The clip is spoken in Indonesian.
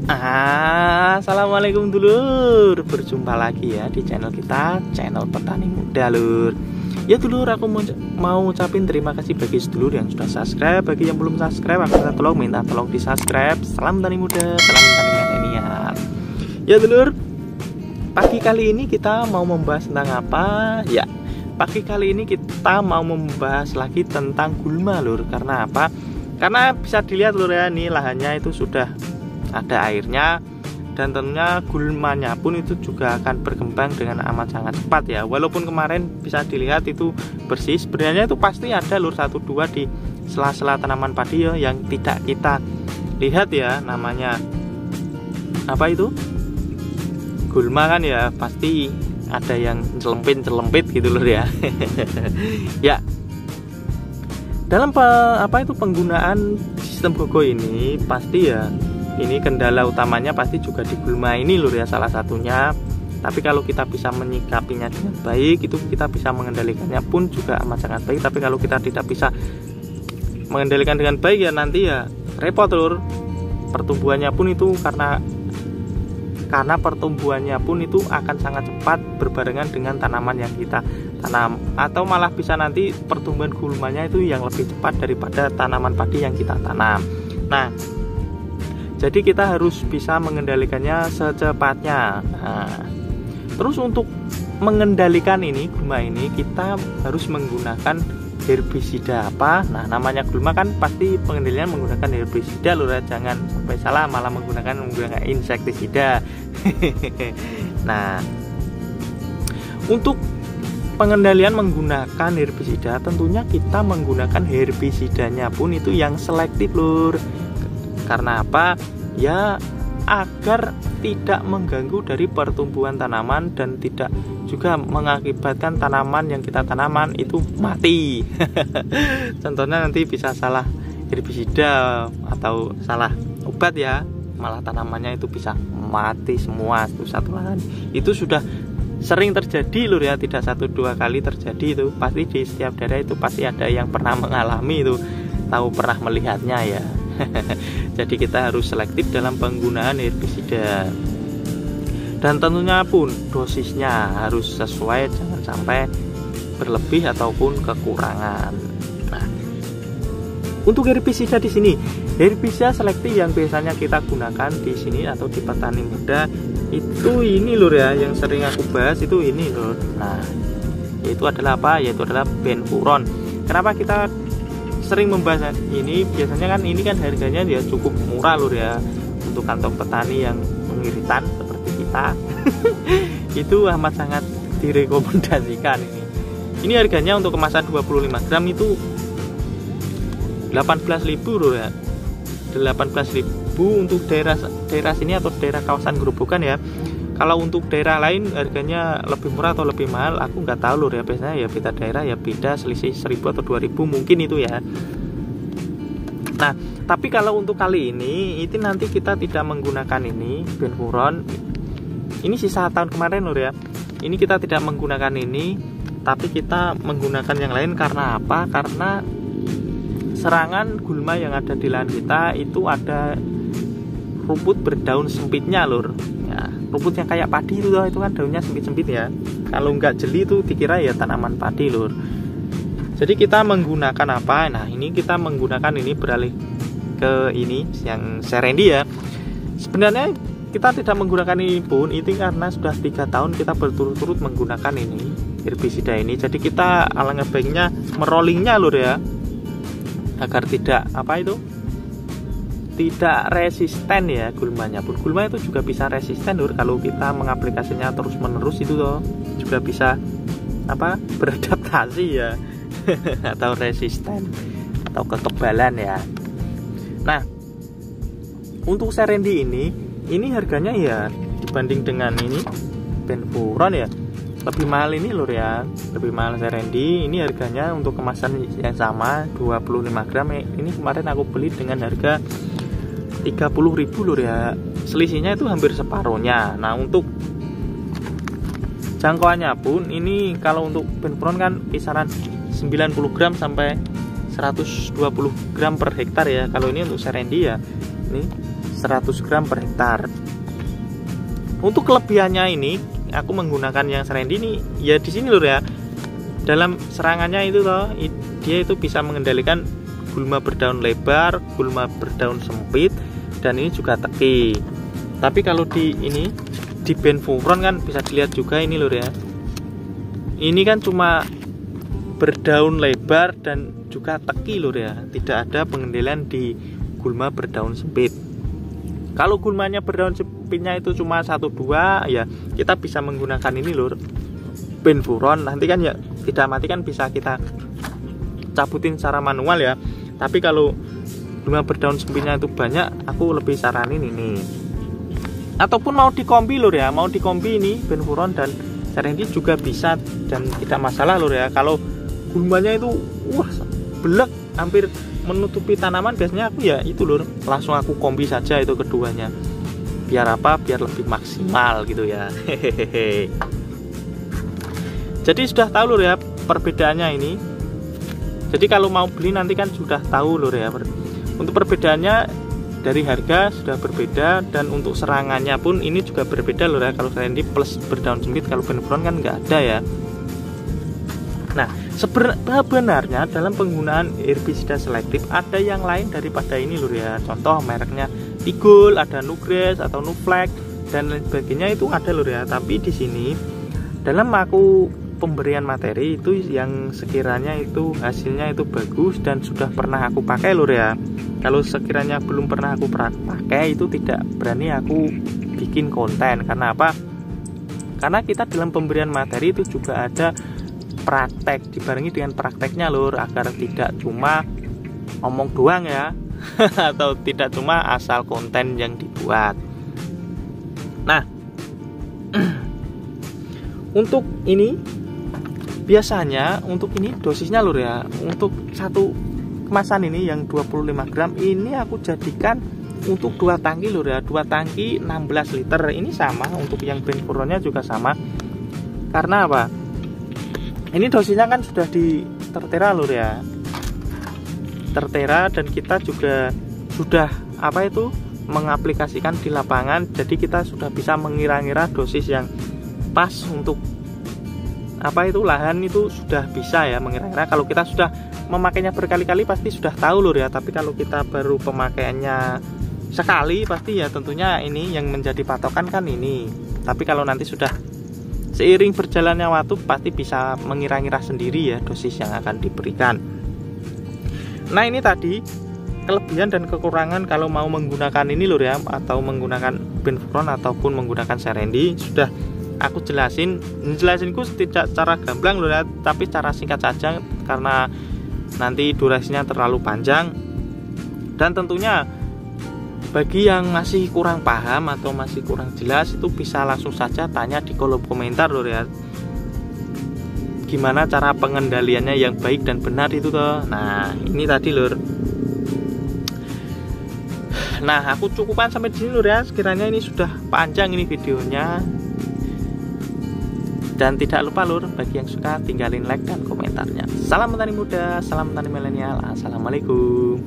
Assalamualaikum dulur, berjumpa lagi ya di channel kita, channel petani muda lur. Ya dulur, aku mau ucapin terima kasih bagi sedulur yang sudah subscribe. Bagi yang belum subscribe, aku minta tolong di subscribe. Salam tani muda, salam tani milenial. Ya dulur, pagi kali ini kita mau membahas tentang apa? Ya, pagi kali ini kita mau membahas lagi tentang gulma lur. Karena apa? Karena bisa dilihat lur ya, nih lahannya itu sudah ada airnya, dan tentunya gulmanya pun itu juga akan berkembang dengan amat sangat cepat ya. Walaupun kemarin bisa dilihat itu bersih, sebenarnya itu pasti ada lur 1-2 di sela-sela tanaman padi ya, yang tidak kita lihat ya. Namanya apa itu? Gulma kan ya, pasti ada yang celempit gitu lur ya. Ya, dalam penggunaan sistem GoGo ini pasti ya, ini kendala utamanya pasti juga di gulma ini lur ya, salah satunya. Tapi kalau kita bisa menyikapinya dengan baik, itu kita bisa mengendalikannya pun juga amat sangat baik. Tapi kalau kita tidak bisa mengendalikan dengan baik ya, nanti ya repot lur. Pertumbuhannya pun itu karena pertumbuhannya pun itu akan sangat cepat berbarengan dengan tanaman yang kita tanam, atau malah bisa nanti pertumbuhan gulmanya itu yang lebih cepat daripada tanaman padi yang kita tanam. Nah, jadi kita harus bisa mengendalikannya secepatnya. Nah, terus untuk mengendalikan ini gulma ini, kita harus menggunakan herbisida apa? Nah, namanya gulma kan pasti pengendalian menggunakan herbisida lur, jangan sampai salah malah menggunakan insektisida. Nah, untuk pengendalian menggunakan herbisida, tentunya kita menggunakan herbisidanya pun itu yang selektif lur. Karena apa? Ya, agar tidak mengganggu dari pertumbuhan tanaman dan tidak juga mengakibatkan tanaman yang kita tanaman itu mati. Contohnya nanti bisa salah herbisida atau salah obat ya, malah tanamannya itu bisa mati semua satu lahan. Itu sudah sering terjadi lur ya, tidak 1-2 kali terjadi, itu pasti di setiap daerah itu pasti ada yang pernah mengalami itu, tahu pernah melihatnya ya. Jadi kita harus selektif dalam penggunaan herbisida, dan tentunya pun dosisnya harus sesuai, jangan sampai berlebih ataupun kekurangan. Nah, untuk herbisida di sini, herbisida selektif yang biasanya kita gunakan di sini atau di petani muda itu ini lur ya, yang sering aku bahas itu ini lur. Nah, yaitu adalah apa? Yaitu adalah benfuron. Kenapa kita sering membahas ini? Biasanya kan ini kan harganya ya cukup murah lur ya, untuk kantong petani yang pengiritan seperti kita. Itu amat sangat direkomendasikan ini. Ini harganya untuk kemasan 25 gram itu 18.000 lur ya. 18.000 untuk daerah sini atau daerah kawasan Gerobokan ya. Kalau untuk daerah lain harganya lebih murah atau lebih mahal, aku nggak tahu lur ya. Biasanya ya beda daerah ya beda, selisih 1.000 atau 2.000 mungkin itu ya. Nah, tapi kalau untuk kali ini itu nanti kita tidak menggunakan ini benfuron. Ini sisa tahun kemarin lur ya. Ini kita tidak menggunakan ini, tapi kita menggunakan yang lain. Karena apa? Karena serangan gulma yang ada di lahan kita itu ada rumput berdaun sempitnya lur ya, rumput yang kayak padi itu kan daunnya sempit-sempit ya. Kalau nggak jeli itu dikira ya tanaman padi lur. Jadi kita menggunakan apa? Nah, ini kita menggunakan ini, beralih ke ini yang Serendi ya. Sebenarnya kita tidak menggunakan ini pun itu karena sudah 3 tahun kita berturut-turut menggunakan ini herbisida ini. Jadi kita alangkah baiknya merollingnya lur ya, agar tidak tidak resisten ya gulmanya pun. Gulma itu juga bisa resisten lur kalau kita mengaplikasinya terus menerus, itu loh juga bisa beradaptasi ya. Atau resisten atau kekebalan ya. Nah, untuk Serendi ini harganya ya dibanding dengan ini benfuron ya lebih mahal ini lur ya, lebih mahal Serendi. Ini harganya untuk kemasan yang sama 25 gram ini kemarin aku beli dengan harga 30.000 lur ya. Selisihnya itu hampir separuhnya. Nah, untuk jangkauannya pun ini kalau untuk benfuron kan kisaran 90 gram sampai 120 gram per hektar ya. Kalau ini untuk Serendi ya ini 100 gram per hektar. Untuk kelebihannya ini aku menggunakan yang Serendi ini ya di sini lur ya. Dalam serangannya itu toh dia itu bisa mengendalikan gulma berdaun lebar, gulma berdaun sempit, dan ini juga teki. Tapi kalau di ini di Benfuron kan bisa dilihat juga ini lur ya. Ini kan cuma berdaun lebar dan juga teki lur ya. Tidak ada pengendalian di gulma berdaun sempit. Kalau gulmanya berdaun sempitnya itu cuma 1-2 ya kita bisa menggunakan ini lur, Benfuron. Nanti kan ya tidak mati kan bisa kita cabutin secara manual ya. Tapi kalau gulma berdaun sempitnya itu banyak, aku lebih saranin ini. Ataupun mau dikombi lur ya, mau dikombi ini Benfuron dan Serendi juga bisa dan tidak masalah lur ya. Kalau gulmanya itu wah belek hampir menutupi tanaman, biasanya aku ya itu lur, langsung aku kombi saja itu keduanya. Biar apa? Biar lebih maksimal gitu ya. Hehehe. Jadi sudah tahu lur ya perbedaannya ini. Jadi kalau mau beli nanti kan sudah tahu lur ya. Untuk perbedaannya dari harga sudah berbeda, dan untuk serangannya pun ini juga berbeda lur ya. Kalau Serendi plus berdaun sempit, kalau Benfuron kan nggak ada ya. Nah sebenarnya dalam penggunaan herbisida selektif ada yang lain daripada ini lur ya. Contoh mereknya Tigul, ada Nugres atau Nuflex dan lain sebagainya itu ada lur ya. Tapi di sini dalam aku pemberian materi itu yang sekiranya itu hasilnya itu bagus dan sudah pernah aku pakai lur ya. Kalau sekiranya belum pernah aku pakai itu tidak berani aku bikin konten. Karena apa? Karena kita dalam pemberian materi itu juga ada praktek, dibarengi dengan prakteknya lur, agar tidak cuma ngomong doang ya. Atau tidak cuma asal konten yang dibuat. Nah untuk ini biasanya untuk ini dosisnya lur ya, untuk satu kemasan ini yang 25 gram ini aku jadikan untuk 2 tangki lur ya, 2 tangki 16 liter. Ini sama untuk yang Benfuronnya juga sama. Karena apa? Ini dosisnya kan sudah di tertera lur ya, tertera, dan kita juga sudah apa itu mengaplikasikan di lapangan. Jadi kita sudah bisa mengira-ngira dosis yang pas untuk apa itu lahan, itu sudah bisa ya mengira-ngira. Kalau kita sudah memakainya berkali-kali pasti sudah tahu lur ya. Tapi kalau kita baru pemakaiannya sekali pasti ya tentunya ini yang menjadi patokan kan ini. Tapi kalau nanti sudah seiring berjalannya waktu pasti bisa mengira-ngira sendiri ya dosis yang akan diberikan. Nah ini tadi kelebihan dan kekurangan kalau mau menggunakan ini lur ya, atau menggunakan Benfuron ataupun menggunakan Serendi sudah aku jelasinku tidak secara gamblang lur ya, tapi secara singkat saja karena nanti durasinya terlalu panjang. Dan tentunya bagi yang masih kurang paham atau masih kurang jelas itu bisa langsung saja tanya di kolom komentar lur ya, gimana cara pengendaliannya yang baik dan benar itu toh. Nah ini tadi lur. Nah aku cukupkan sampai di sini lur ya, sekiranya ini sudah panjang ini videonya. Dan tidak lupa lur, bagi yang suka tinggalin like dan komentarnya. Salam petani muda, salam petani milenial. Assalamualaikum.